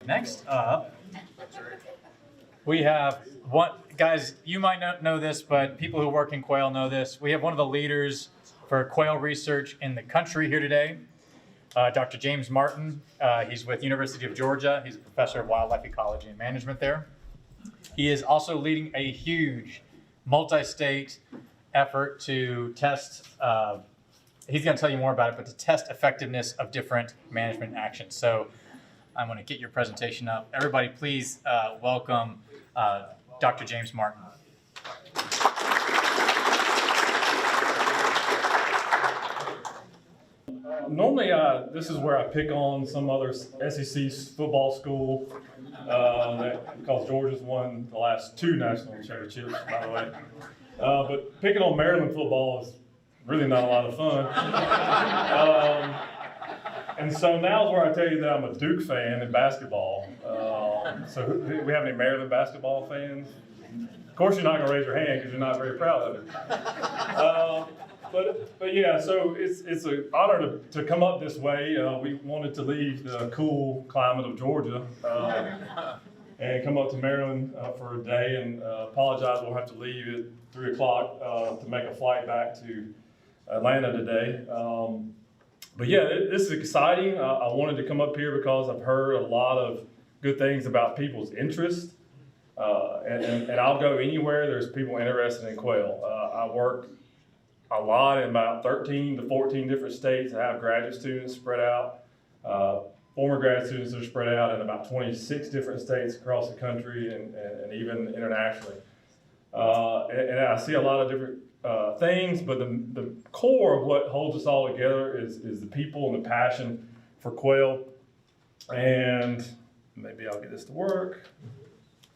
Next up, we have one, guys, you might not know this, but people who work in quail know this. We have one of the leaders for quail research in the country here today, Dr. James Martin. He's with University of Georgia. He's a professor of wildlife ecology and management there. He is also leading a huge multi-state effort to test, he's going to tell you more about it, but to test effectiveness of different management actions. So I'm going to get your presentation up. Everybody, please welcome Dr. James Martin. Normally, this is where I pick on some other SEC football school because Georgia's won the last 2 national championships, by the way. But picking on Maryland football is really not a lot of fun. And so now is where I tell you that I'm a Duke fan in basketball. So we have any Maryland basketball fans? Of course, you're not going to raise your hand because you're not very proud of it. But yeah, so it's an honor to come up this way. We wanted to leave the cool climate of Georgia and come up to Maryland for a day, and apologize, we'll have to leave at 3 o'clock to make a flight back to Atlanta today. But yeah, this is exciting. I wanted to come up here because I've heard a lot of good things about people's interest. And I'll go anywhere there's people interested in quail. I work a lot in about 13 to 14 different states. I have graduate students spread out, former grad students that are spread out in about 26 different states across the country and even internationally. And I see a lot of different things, but the core of what holds us all together is the people and the passion for quail. And maybe I'll get this to work.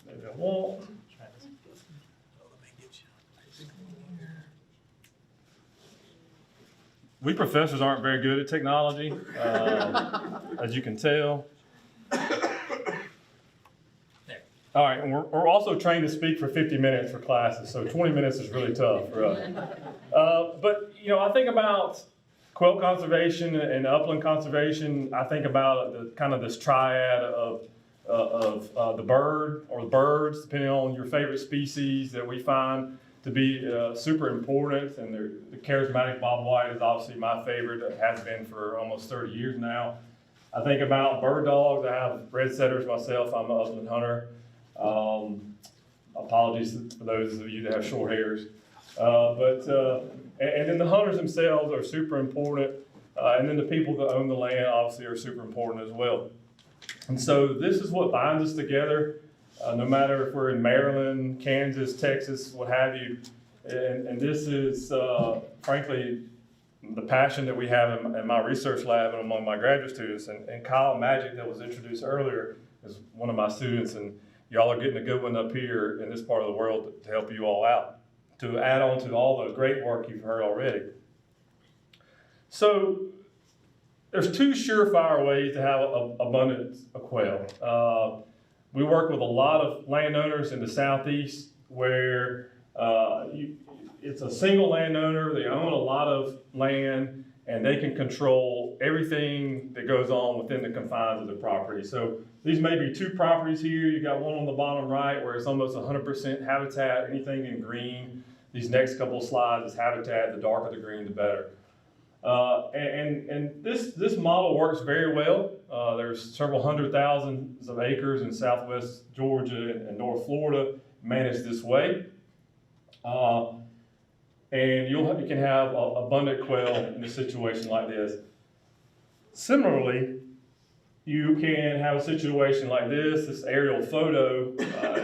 Maybe I won't. We professors aren't very good at technology, as you can tell. All right, and we're also trained to speak for 50 minutes for classes, so 20 minutes is really tough for us. But, you know, I think about quail conservation and upland conservation. I think about kind of this triad of the bird or the birds, depending on your favorite species that we find to be super important. And the charismatic bobwhite is obviously my favorite. It has been for almost 30 years now. I think about bird dogs. I have red setters myself. I'm an upland hunter. Apologies for those of you that have short hairs. And then the hunters themselves are super important. And then the people that own the land obviously are super important as well. And so this is what binds us together, no matter if we're in Maryland, Kansas, Texas, what have you. And this is, frankly, the passion that we have in my research lab and among my graduate students. And Kyle Magic, that was introduced earlier, is one of my students. And y'all are getting a good one up here in this part of the world to help you all out, to add on to all the great work you've heard already. So there's 2 surefire ways to have abundance of quail. We work with a lot of landowners in the southeast where it's a single landowner, they own a lot of land, and they can control everything that goes on within the confines of the property. So these may be 2 properties here. You got one on the bottom right where it's almost 100% habitat, anything in green. These next couple of slides is habitat. The darker the green, the better. And this model works very well. There's several hundred thousands of acres in southwest Georgia and North Florida managed this way. And you can have abundant quail in a situation like this. Similarly, you can have a situation like this aerial photo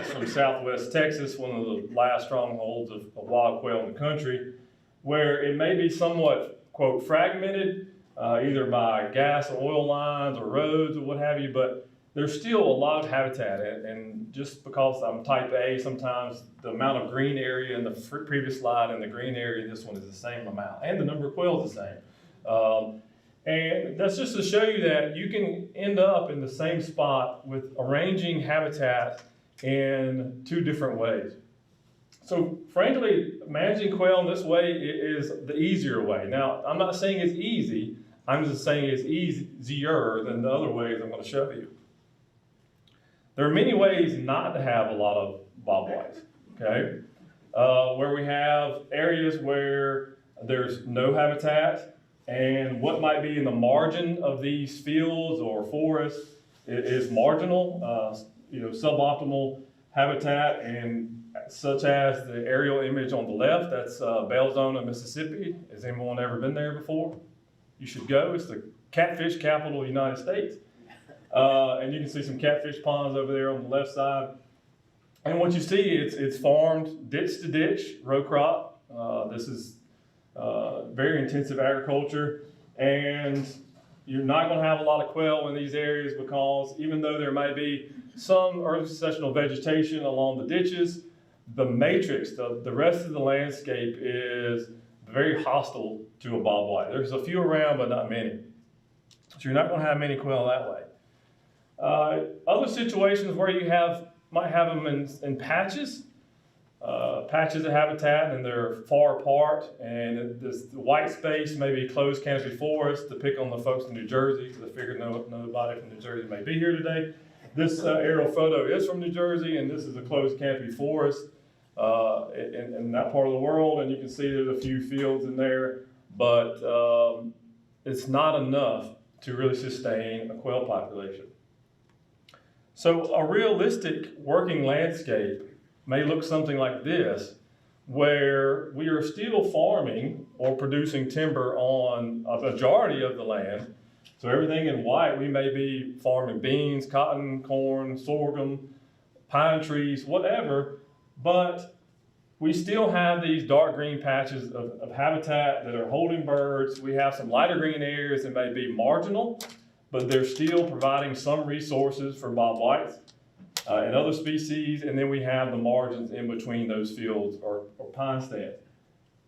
from southwest Texas, one of the last strongholds of wild quail in the country, where it may be somewhat, quote, fragmented, either by gas or oil lines or roads or what have you, but there's still a lot of habitat. And just because I'm type A, sometimes the amount of green area in the previous slide and the green area in this one is the same amount, and the number of quails is the same. And that's just to show you that you can end up in the same spot with arranging habitat in 2 different ways. So frankly, managing quail in this way is the easier way. Now, I'm not saying it's easy, I'm just saying it's easier than the other ways I'm going to show you. There are many ways not to have a lot of bobwhites, okay? Where we have areas where there's no habitat, and what might be in the margin of these fields or forests is marginal, suboptimal habitat, and such as the aerial image on the left, that's Belzona, Mississippi. Has anyone ever been there before? You should go. It's the catfish capital of the United States. And you can see some catfish ponds over there on the left side. And what you see, it's farmed ditch to ditch, row crop. This is very intensive agriculture, and you're not going to have a lot of quail in these areas because even though there might be some early successional vegetation along the ditches, the matrix, the rest of the landscape is very hostile to a bobwhite. There's a few around, but not many. So you're not going to have many quail that way. Other situations where you might have them in patches. Patches of habitat, and they're far apart, and the white space may be closed canopy forest, to pick on the folks in New Jersey, because I figured nobody from New Jersey may be here today. This aerial photo is from New Jersey, and this is a closed canopy forest in that part of the world, and you can see there's a few fields in there, but it's not enough to really sustain a quail population. So a realistic working landscape may look something like this, where we are still farming or producing timber on a majority of the land. So everything in white, we may be farming beans, cotton, corn, sorghum, pine trees, whatever, but we still have these dark green patches of habitat that are holding birds. We have some lighter green areas that may be marginal, but they're still providing some resources for bobwhites and other species, and then we have the margins in between those fields or pine stands.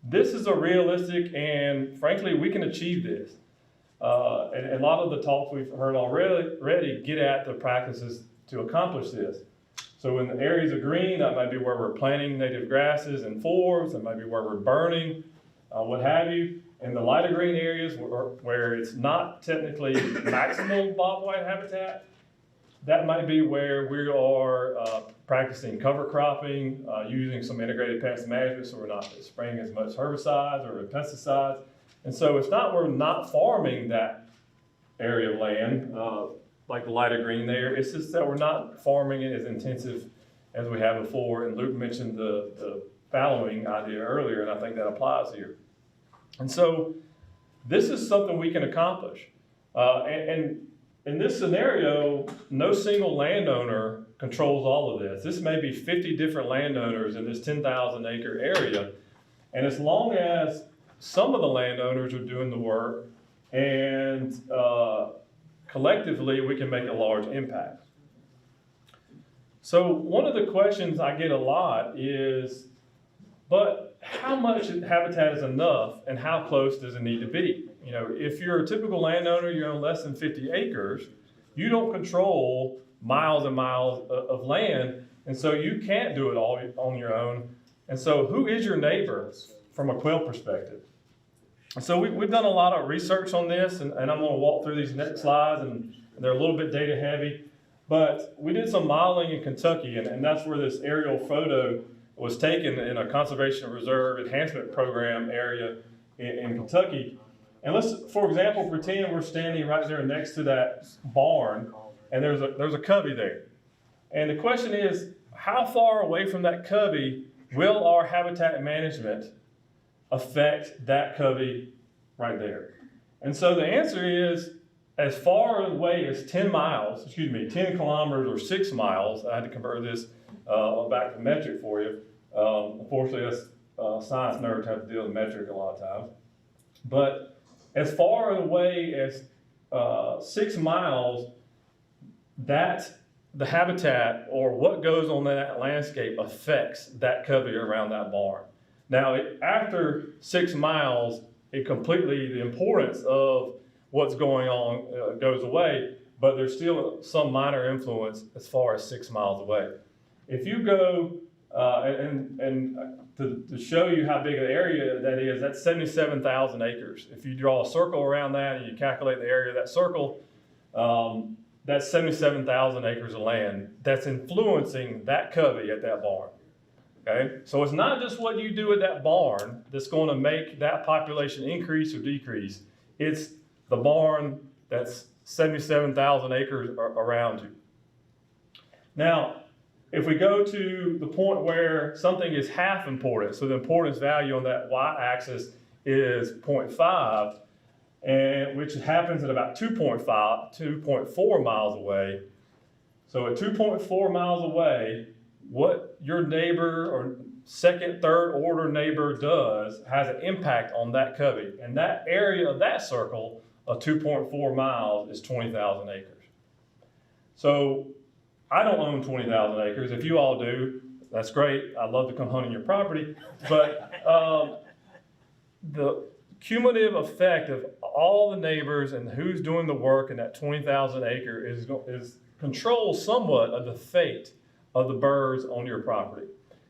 This is a realistic, and frankly, we can achieve this. And a lot of the talks we've heard already get at the practices to accomplish this. So in the areas of green, that might be where we're planting native grasses and forbs, that might be where we're burning, what have you. In the lighter green areas where it's not technically maximal bobwhite habitat, that might be where we are practicing cover cropping, using some integrated pest management, so we're not spraying as much herbicides or pesticides. And so it's not we're not farming that area of land like the lighter green there. It's just that we're not farming it as intensive as we have before. And Luke mentioned the fallowing idea earlier, and I think that applies here. And so this is something we can accomplish. And in this scenario, no single landowner controls all of this. This may be 50 different landowners in this 10,000 acre area. And as long as some of the landowners are doing the work and collectively we can make a large impact. So one of the questions I get a lot is, but how much habitat is enough and how close does it need to be? You know, if you're a typical landowner, you're on less than 50 acres, you don't control miles and miles of land, and so you can't do it all on your own. And so who is your neighbor from a quail perspective? And so we've done a lot of research on this, and I'm going to walk through these next slides, and they're a little bit data heavy, but we did some modeling in Kentucky, and that's where this aerial photo was taken in a conservation reserve enhancement program area in Kentucky. And let's, for example, pretend we're standing right there next to that barn, and there's a covey there. And the question is, how far away from that covey will our habitat management affect that covey right there? And so the answer is as far away as 10 kilometers or 6 miles. I had to convert this back to metric for you. Unfortunately, us science nerds have to deal with metric a lot of times. But as far away as 6 miles, the habitat or what goes on that landscape affects that covey around that barn. Now, after 6 miles, the importance of what's going on goes away, but there's still some minor influence as far as 6 miles away. If you go, to show you how big an area that is, that's 77,000 acres. If you draw a circle around that and you calculate the area of that circle, that's 77,000 acres of land that's influencing that covey at that barn. Okay, so it's not just what you do at that barn that's going to make that population increase or decrease. It's the barn that's 77,000 acres around you. Now, if we go to the point where something is half importance, so the importance value on that y-axis is 0.5, and which happens at about 2.4 miles away. So at 2.4 miles away, what your neighbor or second, third order neighbor does has an impact on that covey. And that area of that circle of 2.4 miles is 20,000 acres. So I don't own 20,000 acres. If you all do, that's great. I'd love to come hunting your property. But the cumulative effect of all the neighbors and who's doing the work in that 20,000 acre is controls somewhat of the fate of the birds on your property.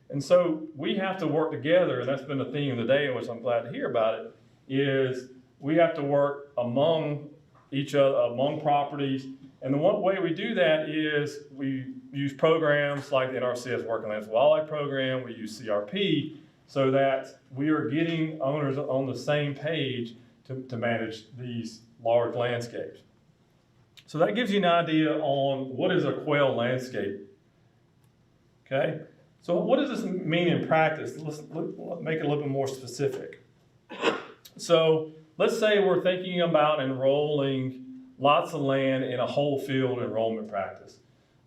And so we have to work together, and that's been the theme of the day, which I'm glad to hear about it, is we have to work among each other, among properties. And the one way we do that is we use programs like the NRCS Working Lands Wildlife Program, we use CRP, so that we are getting owners on the same page to manage these large landscapes. So that gives you an idea on what is a quail landscape. Okay, so what does this mean in practice? Let's make it a little bit more specific. So let's say we're thinking about enrolling lots of land in a whole field enrollment practice.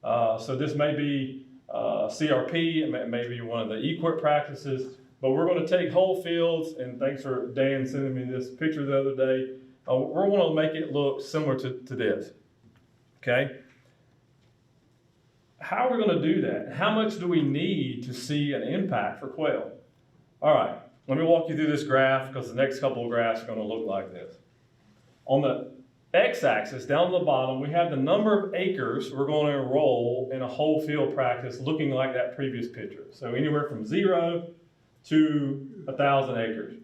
So this may be CRP, it may be one of the EQIP practices, but we're going to take whole fields, and thanks for Dan sending me this picture the other day. We're going to make it look similar to this. Okay. How are we going to do that? How much do we need to see an impact for quail? All right, let me walk you through this graph because the next couple of graphs are going to look like this. On the x-axis, down at the bottom, we have the number of acres we're going to enroll in a whole field practice looking like that previous picture. So anywhere from 0 to 1,000 acres.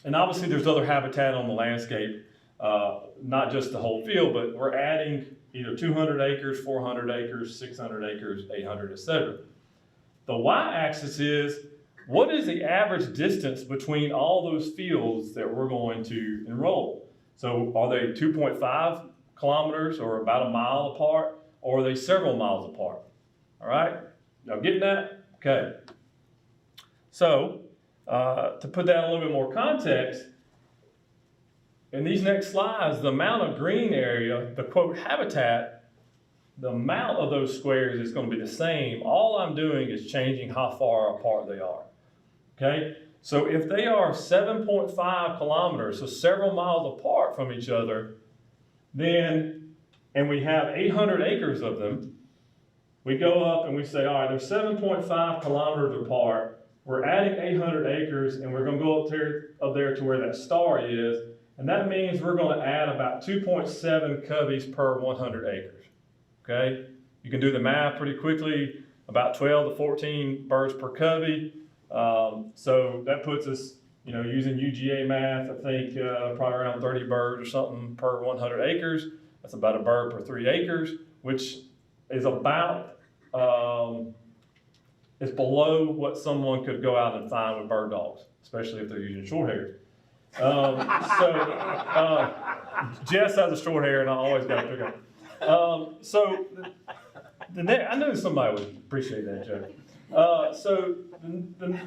And obviously there's other habitat on the landscape, not just the whole field, but we're adding either 200 acres, 400 acres, 600 acres, 800, etc. The y-axis is what is the average distance between all those fields that we're going to enroll? So are they 2.5 kilometers or about a mile apart, or are they several miles apart? All right, y'all getting that? Okay. So to put that in a little bit more context, in these next slides, the amount of green area, the quote habitat, the amount of those squares is going to be the same. All I'm doing is changing how far apart they are. Okay? So if they are 7.5 kilometers, so several miles apart from each other, then, and we have 800 acres of them, we go up and we say, all right, they're 7.5 kilometers apart. We're adding 800 acres, and we're going to go up there to where that star is. And that means we're going to add about 2.7 coveys per 100 acres, okay? You can do the math pretty quickly, about 12 to 14 birds per covey. So that puts us, using UGA math, I think probably around 30 birds or something per 100 acres. That's about a bird per 3 acres, which is about, it's below what someone could go out and find with bird dogs, especially if they're using short hairs. Jess has a short hair, and I always got to pick up. I knew somebody would appreciate that joke.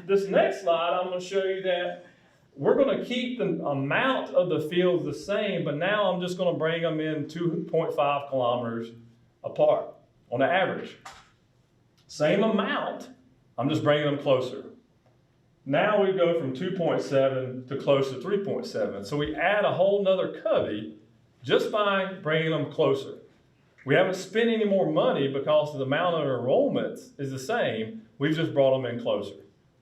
This next slide, I'm going to show you that we're going to keep the amount of the fields the same, but now I'm just going to bring them in 2.5 kilometers apart on the average. Same amount, I'm just bringing them closer. Now we go from 2.7 to close to 3.7. So we add a whole nother covey just by bringing them closer. We haven't spent any more money because the amount of enrollments is the same. We've just brought them in closer,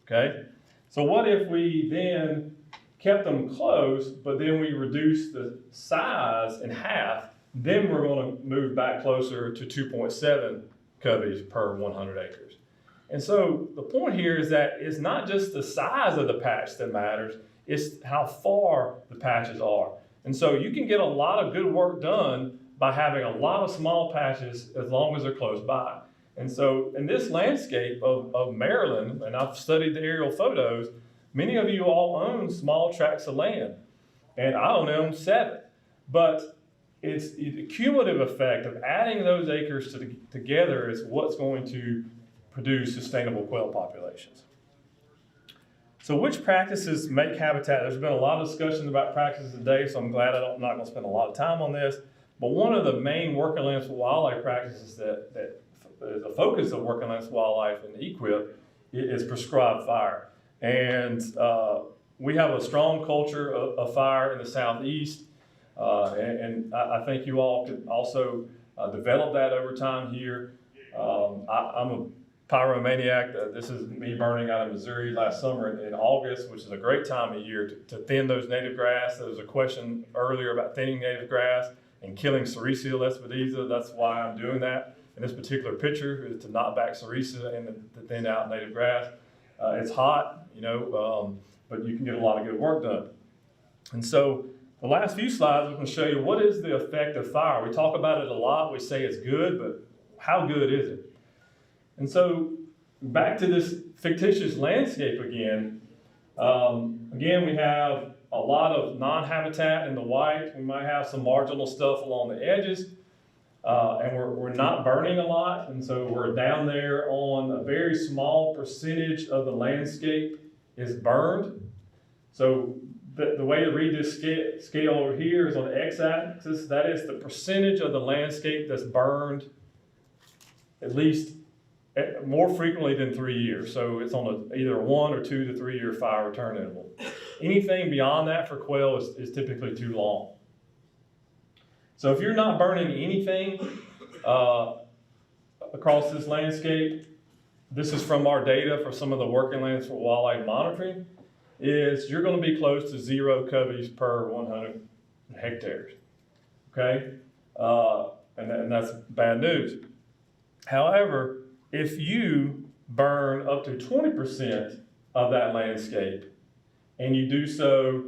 okay? So what if we then kept them close, but then we reduced the size in half? Then we're going to move back closer to 2.7 coveys per 100 acres. And so the point here is that it's not just the size of the patch that matters, it's how far the patches are. And so you can get a lot of good work done by having a lot of small patches as long as they're close by. And so in this landscape of Maryland, and I've studied the aerial photos, many of you all own small tracts of land, and I only own 7. But it's the cumulative effect of adding those acres together is what's going to produce sustainable quail populations. So which practices make habitat? There's been a lot of discussion about practices today, so I'm glad I'm not going to spend a lot of time on this. But one of the main working lands for wildlife practices that is the focus of working lands for wildlife and EQIP is prescribed fire. And we have a strong culture of fire in the Southeast. And I think you all could also develop that over time here. I'm a pyromaniac. This is me burning out of Missouri last summer in August, which is a great time of year to thin those native grass. There was a question earlier about thinning native grass and killing Sericea lespedeza. That's why I'm doing that in this particular picture, is to knock back Sericea and to thin out native grass. It's hot, but you can get a lot of good work done. And so the last few slides, we're going to show you what is the effect of fire. We talk about it a lot. We say it's good, but how good is it? And so back to this fictitious landscape again. Again, we have a lot of non-habitat in the white. We might have some marginal stuff along the edges. And we're not burning a lot. And so we're down there on a very small percentage of the landscape is burned. So the way to read this scale over here is on the x-axis. That is the percentage of the landscape that's burned at least more frequently than 3 years. So it's on either a 1 or 2 to 3 year fire return interval. Anything beyond that for quail is typically too long. So if you're not burning anything across this landscape, this is from our data for some of the working lands for wildlife monitoring, is you're going to be close to 0 coveys per 100 hectares, okay? And that's bad news. However, if you burn up to 20% of that landscape, and you do so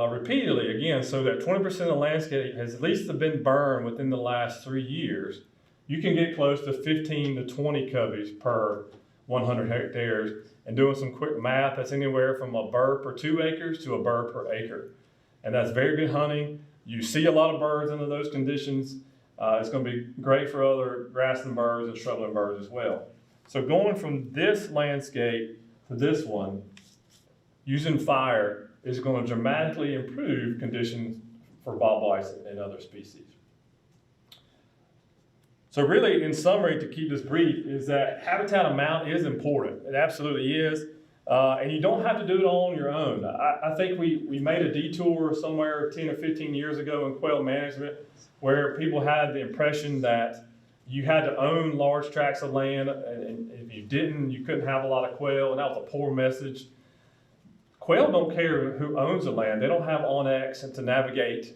repeatedly, again, so that 20% of the landscape has at least been burned within the last 3 years, you can get close to 15 to 20 coveys per 100 hectares. And doing some quick math, that's anywhere from a bird per 2 acres to a bird per acre. And that's very good hunting. You see a lot of birds under those conditions. It's going to be great for other grassland birds and shrubland birds as well. So going from this landscape to this one, using fire is going to dramatically improve conditions for bobwhites and other species. So really, in summary, to keep this brief, is that habitat amount is important. It absolutely is. And you don't have to do it all on your own. I think we made a detour somewhere 10 or 15 years ago in quail management where people had the impression that you had to own large tracts of land, and if you didn't, you couldn't have a lot of quail, and that was a poor message. Quail don't care who owns the land. They don't have on-X and to navigate,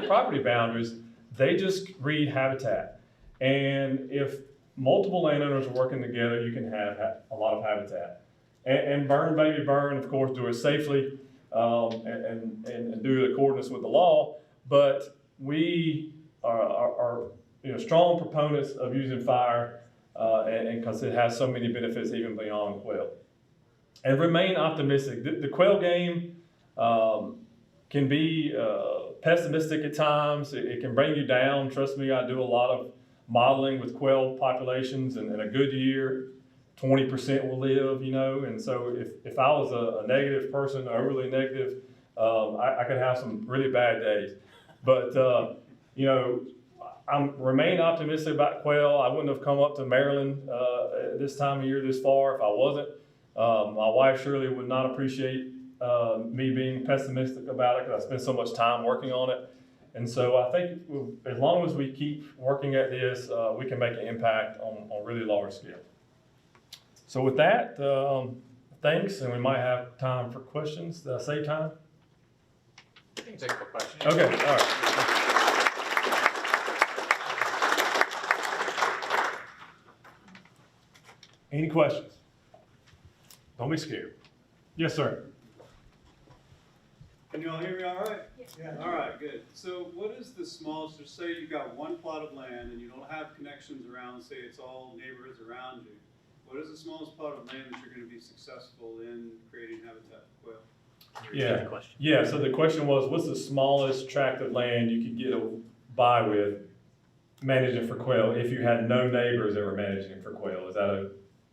property boundaries. They just read habitat. And if multiple landowners are working together, you can have a lot of habitat. And burn, baby, burn, of course, do it safely and do it in accordance with the law. But we are strong proponents of using fire and because it has so many benefits even beyond quail. And remain optimistic. The quail game can be pessimistic at times. It can bring you down. Trust me, I do a lot of modeling with quail populations, and in a good year, 20% will live, and so if I was a negative person, overly negative, I could have some really bad days. But, I remain optimistic about quail. I wouldn't have come up to Maryland this time of year this far if I wasn't. My wife Shirley would not appreciate me being pessimistic about it because I spend so much time working on it. And so I think as long as we keep working at this, we can make an impact on really large scale. So with that, thanks, and we might have time for questions. Did I save time? You can take a question. Okay, all right. Any questions? Don't be scared. Yes, sir. Can you all hear me all right? Yeah. All right, good. So what is the smallest, just say you've got one plot of land and you don't have connections around, say it's all neighborhoods around you. What is the smallest plot of land that you're gonna be successful in creating habitat for quail? Yeah, so the question was, what's the smallest tract of land you could get by with managing for quail if you had no neighbors that were managing for quail? Is that a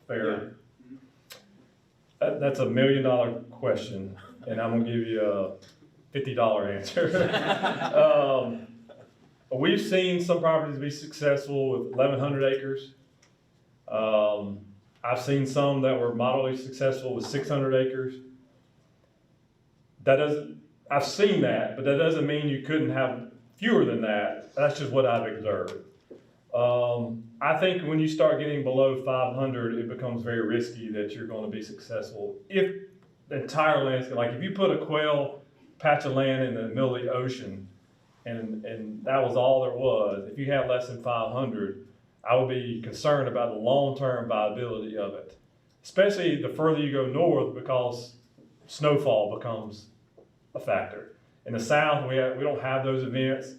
fair? That's $1 million question, and I'm gonna give you a $50 answer. We've seen some properties be successful with 1,100 acres. I've seen some that were moderately successful with 600 acres. I've seen that, but that doesn't mean you couldn't have fewer than that. That's just what I've observed. I think when you start getting below 500, it becomes very risky that you're going to be successful. If the entire landscape, like if you put a quail patch of land in the middle of the ocean, and that was all there was, if you had less than 500, I would be concerned about the long-term viability of it, especially the further you go north, because snowfall becomes a factor. In the south, we don't have those events,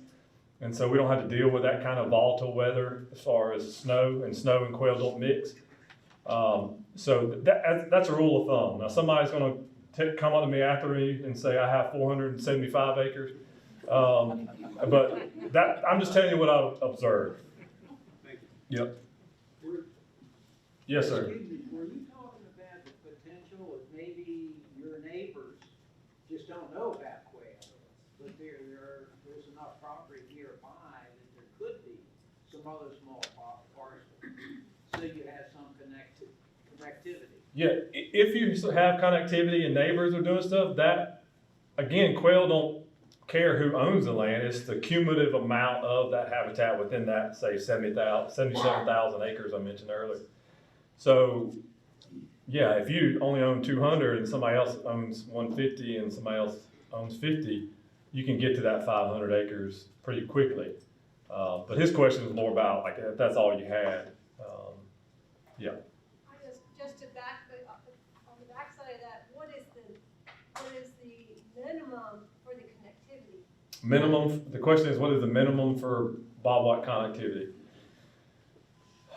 and so we don't have to deal with that kind of volatile weather as far as snow and quail don't mix. So that's a rule of thumb. Now somebody's going to come up to me after me and say I have 475 acres, but I'm just telling you what I've observed. Thank you. Yep. Yes, sir. Excuse me, were you talking about the potential of maybe your neighbors just don't know about quail, but there's enough property nearby that there could be some other small parcels, so you have some connectivity? Yeah, if you have connectivity and neighbors are doing stuff, that, again, quail don't care who owns the land. It's the cumulative amount of that habitat within that, say, 77,000 acres I mentioned earlier. So, yeah, if you only own 200 and somebody else owns 150 and somebody else owns 50, you can get to that 500 acres pretty quickly. But his question was more about, like, if that's all you had. Yeah. Just to back, on the backside of that, what is the minimum for the connectivity? The question is, what is the minimum for Bobwhite connectivity?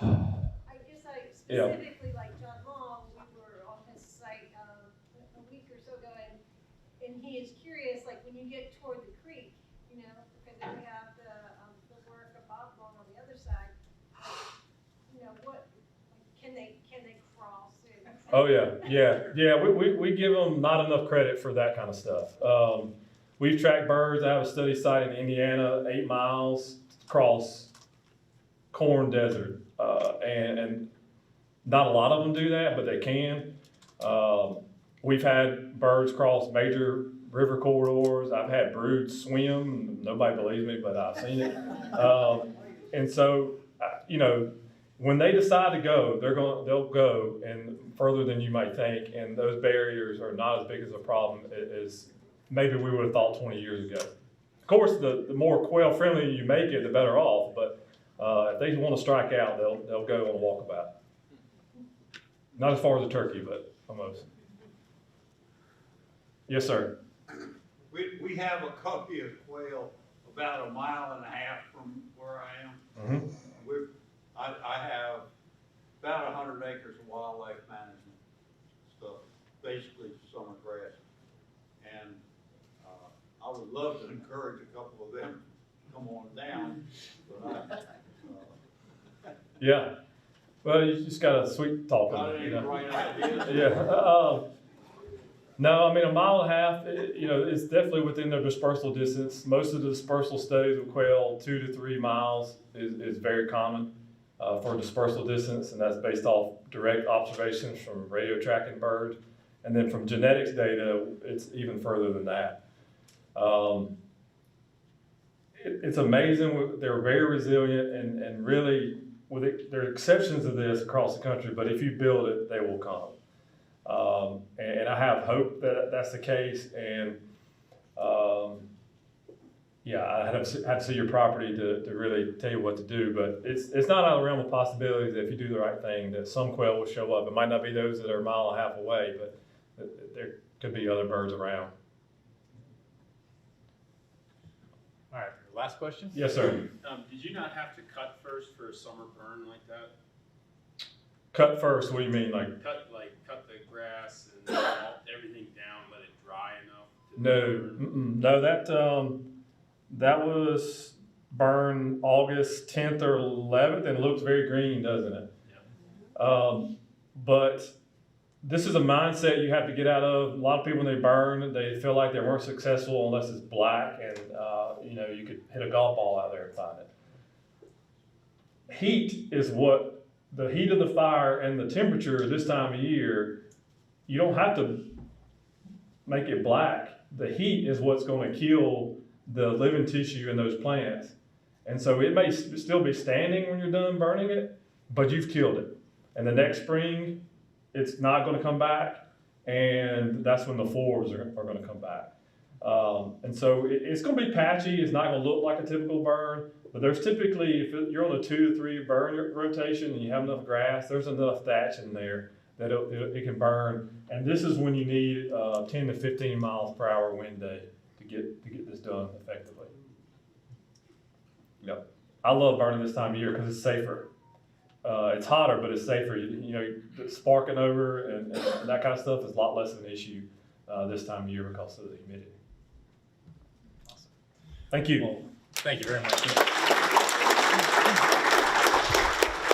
I guess Yeah. specifically, like John Long, we were on his site a week or so ago, and he is curious, like when you get toward the creek, you know, because then we have the work of Bob Long on the other side, you know, can they cross? Oh, yeah. We give them not enough credit for that kind of stuff. We've tracked birds. I have a study site in Indiana, 8 miles across corn desert, and not a lot of them do that, but they can. We've had birds cross major river corridors. I've had broods swim. Nobody believes me, but I've seen it. And so, you know, when they decide to go, they'll go and further than you might think. And those barriers are not as big as a problem as maybe we would have thought 20 years ago. Of course, the more quail friendly you make it, the better off. But if they want to strike out, they'll go on a walkabout. Not as far as a turkey, but almost. Yes, sir. We have a copy of quail about 1.5 miles from where I am. Mm-hmm. I have about 100 acres of wildlife management stuff, basically summer grass. And I would love to encourage a couple of them to come on down, but Yeah. Well, you just got a sweet talk. got any right ideas? Yeah. No, I mean, 1.5 miles, it's definitely within their dispersal distance. Most of the dispersal studies with quail, 2 to 3 miles is very common for dispersal distance, and that's based off direct observations from radio tracking birds. And then from genetics data, it's even further than that. It's amazing. They're very resilient, and really, there are exceptions to this across the country, but if you build it, they will come. And I have hope that that's the case. And I have to see your property to really tell you what to do. But it's not out of the realm of possibilities that if you do the right thing, that some quail will show up. It might not be those that are 1.5 miles away, but there could be other birds around. Last question? Yes, sir. Did you not have to cut first for a summer burn like that? Cut first, what do you mean, like? Cut the grass and everything down, let it dry enough to No, burn? no, that was burned August 10th or 11th, and it looks very green, doesn't it? But this is a mindset you have to get out of. A lot of people, when they burn, they feel like they weren't successful unless it's black, and you could hit a golf ball out there and find it. Heat is what the heat of the fire and the temperature this time of year. You don't have to make it black. The heat is what's going to kill the living tissue in those plants. And so it may still be standing when you're done burning it, but you've killed it. And the next spring, it's not going to come back, and that's when the floors are going to come back. And so it's going to be patchy. It's not going to look like a typical burn, but there's typically, if you're on a 2 to 3 burn rotation and you have enough grass, there's enough thatch in there that it can burn. And this is when you need 10 to 15 miles per hour wind day to get this done effectively. Yep. I love burning this time of year because it's safer. It's hotter, but it's safer. Sparking over and that kind of stuff is a lot less of an issue this time of year because of the humidity. Awesome. Thank you. Well, thank you very much.